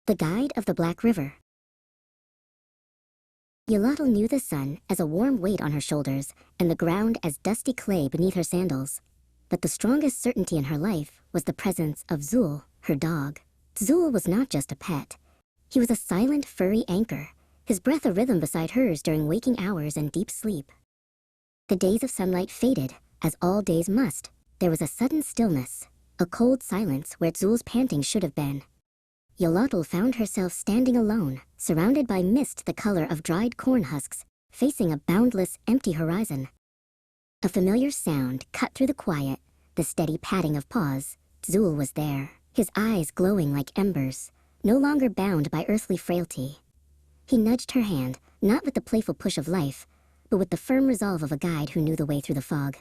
The Guide of the Black River. Yolotl knew the sun as a warm weight on her shoulders and the ground as dusty clay beneath her sandals. But the strongest certainty in her life was the presence of Zul, her dog. Zul was not just a pet. He was a silent, furry anchor, his breath a rhythm beside hers during waking hours and deep sleep. The days of sunlight faded, as all days must. There was a sudden stillness, a cold silence where Zul's panting should have been. Yolotl found herself standing alone, surrounded by mist the color of dried corn husks, facing a boundless, empty horizon. A familiar sound cut through the quiet, the steady patting of paws. Zul was there, his eyes glowing like embers, no longer bound by earthly frailty. He nudged her hand, not with the playful push of life, but with the firm resolve of a guide who knew the way through the fog.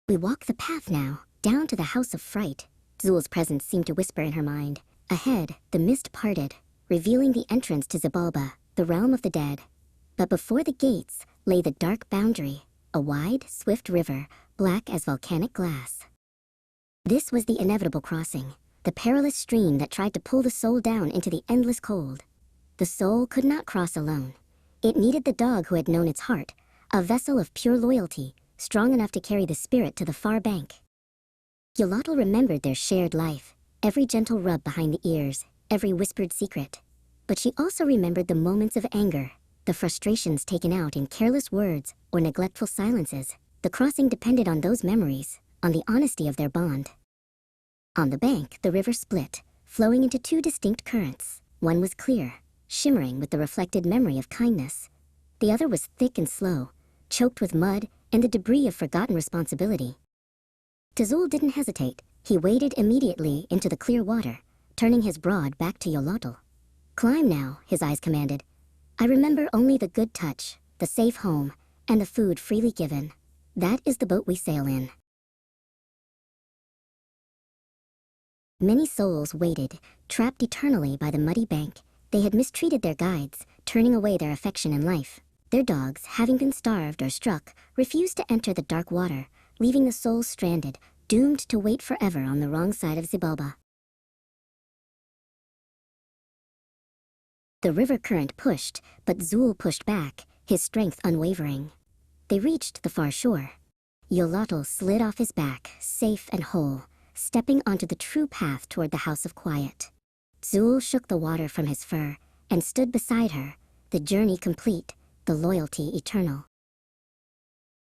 "We walk the path now, down to the House of Fright," Zul's presence seemed to whisper in her mind. Ahead, the mist parted, revealing the entrance to Xibalba, the realm of the dead. But before the gates lay the dark boundary, a wide, swift river, black as volcanic glass. This was the inevitable crossing, the perilous stream that tried to pull the soul down into the endless cold. The soul could not cross alone. It needed the dog who had known its heart, a vessel of pure loyalty, strong enough to carry the spirit to the far bank. Yolotl remembered their shared life, every gentle rub behind the ears, every whispered secret. But she also remembered the moments of anger, the frustrations taken out in careless words or neglectful silences. The crossing depended on those memories, on the honesty of their bond. On the bank, the river split, flowing into two distinct currents. One was clear, shimmering with the reflected memory of kindness. The other was thick and slow, choked with mud and the debris of forgotten responsibility. Zul didn't hesitate. He waded immediately into the clear water, turning his broad back to Yolotl. "Climb now," his eyes commanded. "I remember only the good touch, the safe home, and the food freely given. That is the boat we sail in." Many souls waited, trapped eternally by the muddy bank. They had mistreated their guides, turning away their affection and life. Their dogs, having been starved or struck, refused to enter the dark water, leaving the souls stranded, doomed to wait forever on the wrong side of Xibalba. The river current pushed, but Zul pushed back, his strength unwavering. They reached the far shore. Yolotl slid off his back, safe and whole, stepping onto the true path toward the House of Quiet. Zul shook the water from his fur and stood beside her, the journey complete, the loyalty eternal.